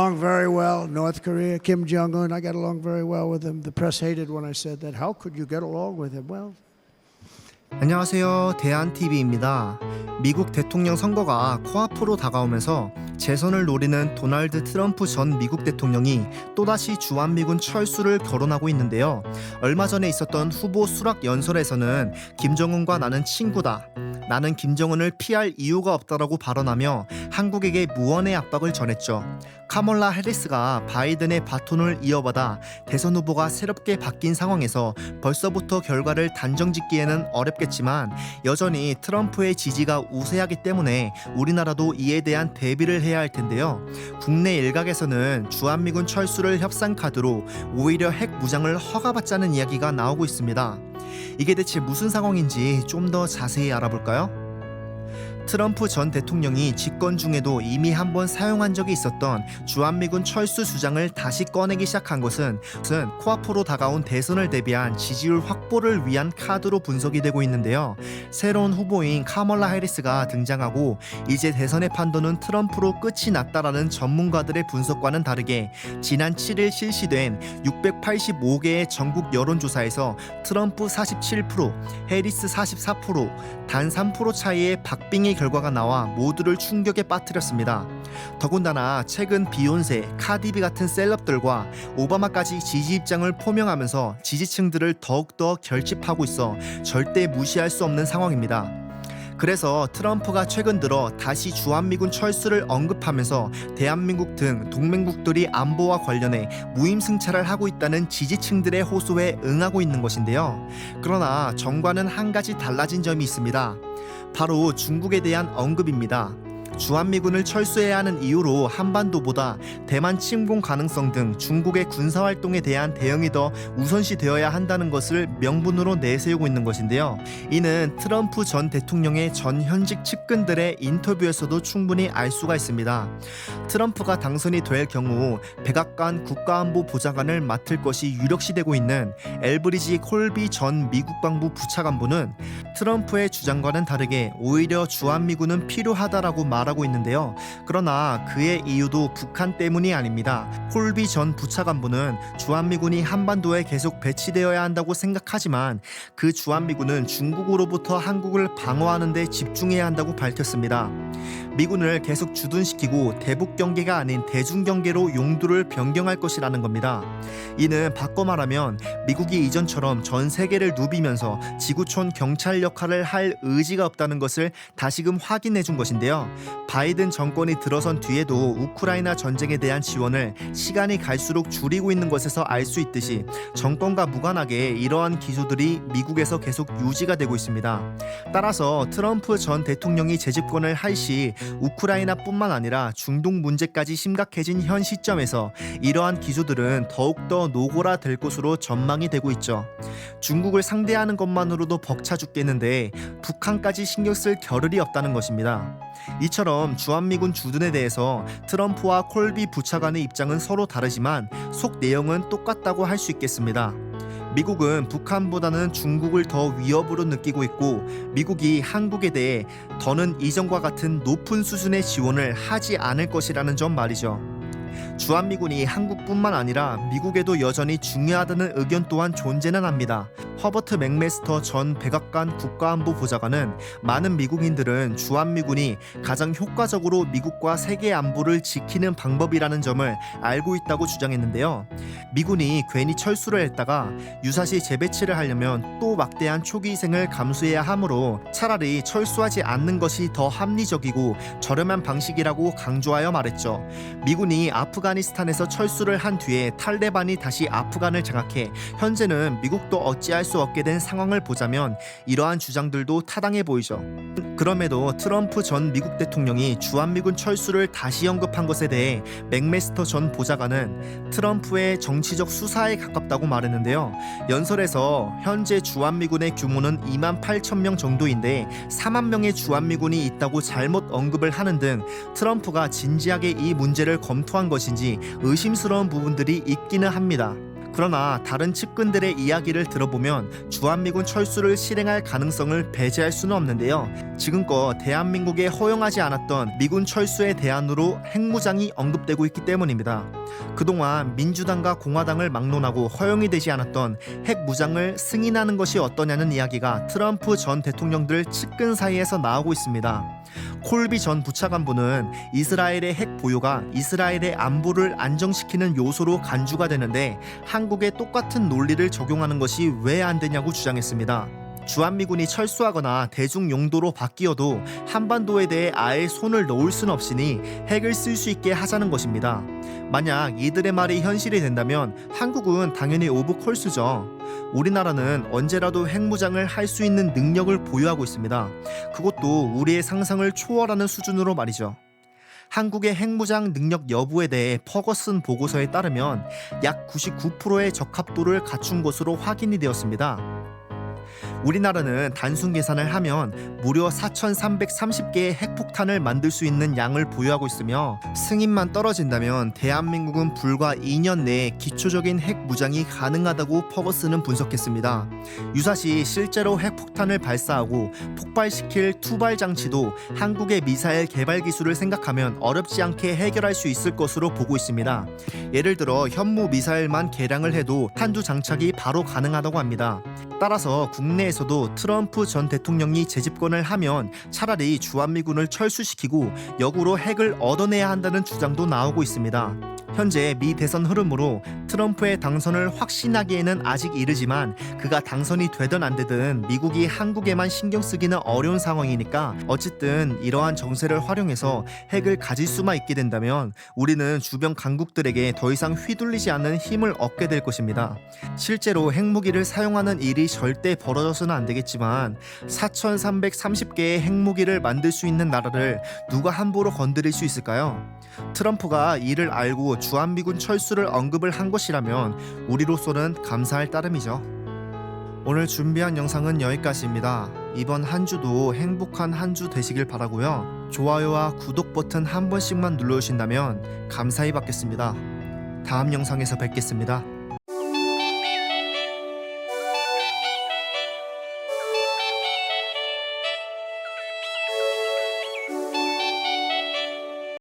along very well. North Korea, Kim Jong-un, I got along very well with him. The press hated when I said that. How could you get along with him? Well, 안녕하세요. 대한TV입니다. 미국 대통령 선거가 코앞으로 다가오면서 재선을 노리는 도널드 트럼프 전 미국 대통령이 또다시 주한미군 철수를 거론하고 있는데요. 얼마 전에 있었던 후보 수락 연설에서는 김정은과 나는 친구다. 나는 김정은을 피할 이유가 없다라고 발언하며 한국에게 무언의 압박을 전했죠. 카멀라 해리스가 바이든의 바톤을 이어받아 대선 후보가 새롭게 바뀐 상황에서 벌써부터 결과를 단정짓기에는 어렵겠지만 여전히 트럼프의 지지가 우세하기 때문에 우리나라도 이에 대한 대비를 해야 할 텐데요. 국내 일각에서는 주한미군 철수를 협상 카드로 오히려 핵 무장을 허가받자는 이야기가 나오고 있습니다. 이게 대체 무슨 상황인지 좀 더 자세히 알아볼까요? 트럼프 전 대통령이 집권 중에도 이미 한번 사용한 적이 있었던 주한미군 철수 주장을 다시 꺼내기 시작한 것은 코앞으로 다가온 대선을 대비한 지지율 확보를 위한 카드로 분석이 되고 있는데요. 새로운 후보인 카멀라 해리스가 등장하고 이제 대선의 판도는 트럼프로 끝이 났다라는 전문가들의 분석과는 다르게 지난 7일 실시된 685개의 전국 여론조사에서 트럼프 47%, 해리스 44%, 단 3% 차이의 박빙의 결과가 나와 모두를 충격에 빠뜨렸습니다. 더군다나 최근 비욘세, 카디비 같은 셀럽들과 오바마까지 지지 입장을 표명하면서 지지층들을 더욱더 결집하고 있어 절대 무시할 수 없는 상황입니다. 그래서 트럼프가 최근 들어 다시 주한미군 철수를 언급하면서 대한민국 등 동맹국들이 안보와 관련해 무임승차를 하고 있다는 지지층들의 호소에 응하고 있는 것인데요. 그러나 정과는 한 가지 달라진 점이 있습니다. 바로 중국에 대한 언급입니다. 주한미군을 철수해야 하는 이유로 한반도보다 대만 침공 가능성 등 중국의 군사활동에 대한 대응이 더 우선시되어야 한다는 것을 명분으로 내세우고 있는 것인데요. 이는 트럼프 전 대통령의 전 현직 측근들의 인터뷰에서도 충분히 알 수가 있습니다. 트럼프가 당선이 될 경우 백악관 국가안보 보좌관을 맡을 것이 유력시되고 있는 엘브리지 콜비 전 미국 방부 부차관보는 트럼프의 주장과는 다르게 오히려 주한미군은 필요하다라고 말하고 있는데요. 그러나 그의 이유도 북한 때문이 아닙니다. 콜비 전 부차관보는 주한미군이 한반도에 계속 배치되어야 한다고 생각하지만 그 주한미군은 중국으로부터 한국을 방어하는 데 집중해야 한다고 밝혔습니다. 미군을 계속 주둔시키고 대북 경계가 아닌 대중 경계로 용도를 변경할 것이라는 겁니다. 이는 바꿔 말하면 미국이 이전처럼 전 세계를 누비면서 지구촌 경찰 역할을 할 의지가 없다는 것을 다시금 확인해 준 것인데요. 바이든 정권이 들어선 뒤에도 우크라이나 전쟁에 대한 지원을 시간이 갈수록 줄이고 있는 것에서 알 수 있듯이 정권과 무관하게 이러한 기조들이 미국에서 계속 유지가 되고 있습니다. 따라서 트럼프 전 대통령이 재집권을 할 시 우크라이나뿐만 아니라 중동 문제까지 심각해진 현 시점에서 이러한 기조들은 더욱더 노골화될 것으로 전망이 되고 있죠. 중국을 상대하는 것만으로도 벅차 죽겠는데 북한까지 신경 쓸 겨를이 없다는 것입니다. 이처럼 주한미군 주둔에 대해서 트럼프와 콜비 부차관의 입장은 서로 다르지만 속 내용은 똑같다고 할 수 있겠습니다. 미국은 북한보다는 중국을 더 위협으로 느끼고 있고 미국이 한국에 대해 더는 이전과 같은 높은 수준의 지원을 하지 않을 것이라는 점 말이죠. 주한미군이 한국뿐만 아니라 미국에도 여전히 중요하다는 의견 또한 존재는 합니다. 허버트 맥메스터 전 백악관 국가안보 보좌관은 많은 미국인들은 주한미군이 가장 효과적으로 미국과 세계 안보를 지키는 방법이라는 점을 알고 있다고 주장했는데요. 미군이 괜히 철수를 했다가 유사시 재배치를 하려면 또 막대한 초기 희생을 감수해야 하므로 차라리 철수하지 않는 것이 더 합리적이고 저렴한 방식이라고 강조하여 말했죠. 미군이 아프가니스탄에서 철수를 한 뒤에 탈레반이 다시 아프간을 장악해 현재는 미국도 어찌할 수 없게 된 상황을 보자면 이러한 주장들도 타당해 보이죠. 그럼에도 트럼프 전 미국 대통령이 주한미군 철수를 다시 언급한 것에 대해 맥메스터 전 보좌관은 트럼프의 정치적 수사에 가깝다고 말했는데요. 연설에서 현재 주한미군의 규모는 2만 8천 명 정도인데 4만 명의 주한미군이 있다고 잘못 언급을 하는 등 트럼프가 진지하게 이 문제를 검토한 것인지 의심스러운 부분들이 있기는 합니다. 그러나 다른 측근들의 이야기를 들어보면 주한미군 철수를 실행할 가능성을 배제할 수는 없는데요. 지금껏 대한민국에 허용하지 않았던 미군 철수의 대안으로 핵무장이 언급되고 있기 때문입니다. 그동안 민주당과 공화당을 막론하고 허용이 되지 않았던 핵무장을 승인하는 것이 어떠냐는 이야기가 트럼프 전 대통령들 측근 사이에서 나오고 있습니다. 콜비 전 부차관보는 이스라엘의 핵 보유가 이스라엘의 안보를 안정시키는 요소로 간주가 되는데 한국에 똑같은 논리를 적용하는 것이 왜 안 되냐고 주장했습니다. 주한미군이 철수하거나 대중 용도로 바뀌어도 한반도에 대해 아예 손을 놓을 수는 없으니 핵을 쓸 수 있게 하자는 것입니다. 만약 이들의 말이 현실이 된다면 한국은 당연히 오브 콜수죠. 우리나라는 언제라도 핵무장을 할 수 있는 능력을 보유하고 있습니다. 그것도 우리의 상상을 초월하는 수준으로 말이죠. 한국의 핵무장 능력 여부에 대해 퍼거슨 보고서에 따르면 약 99%의 적합도를 갖춘 것으로 확인이 되었습니다. 우리나라는 단순 계산을 하면 무려 4,330개의 핵폭탄을 만들 수 있는 양을 보유하고 있으며 승인만 떨어진다면 대한민국은 불과 2년 내에 기초적인 핵무장이 가능하다고 퍼거슨은 분석했습니다. 유사시 실제로 핵폭탄을 발사하고 폭발시킬 투발 장치도 한국의 미사일 개발 기술을 생각하면 어렵지 않게 해결할 수 있을 것으로 보고 있습니다. 예를 들어 현무 미사일만 개량을 해도 한두 장착이 바로 가능하다고 합니다. 따라서 국내에서도 트럼프 전 대통령이 재집권을 하면 차라리 주한미군을 철수시키고 역으로 핵을 얻어내야 한다는 주장도 나오고 있습니다. 현재 미 대선 흐름으로 트럼프의 당선을 확신하기에는 아직 이르지만 그가 당선이 되든 안 되든 미국이 한국에만 신경 쓰기는 어려운 상황이니까 어쨌든 이러한 정세를 활용해서 핵을 가질 수만 있게 된다면 우리는 주변 강국들에게 더 이상 휘둘리지 않는 힘을 얻게 될 것입니다. 실제로 핵무기를 사용하는 일이 절대 벌어져서는 안 되겠지만 4,330개의 핵무기를 만들 수 있는 나라를 누가 함부로 건드릴 수 있을까요? 트럼프가 이를 알고 주한미군 철수를 언급을 한 것이라면 우리로서는 감사할 따름이죠. 오늘 준비한 영상은 여기까지입니다. 이번 한 주도 행복한 한 주 되시길 바라고요. 좋아요와 구독 버튼 한 번씩만 눌러주신다면 감사히 받겠습니다. 다음 영상에서 뵙겠습니다.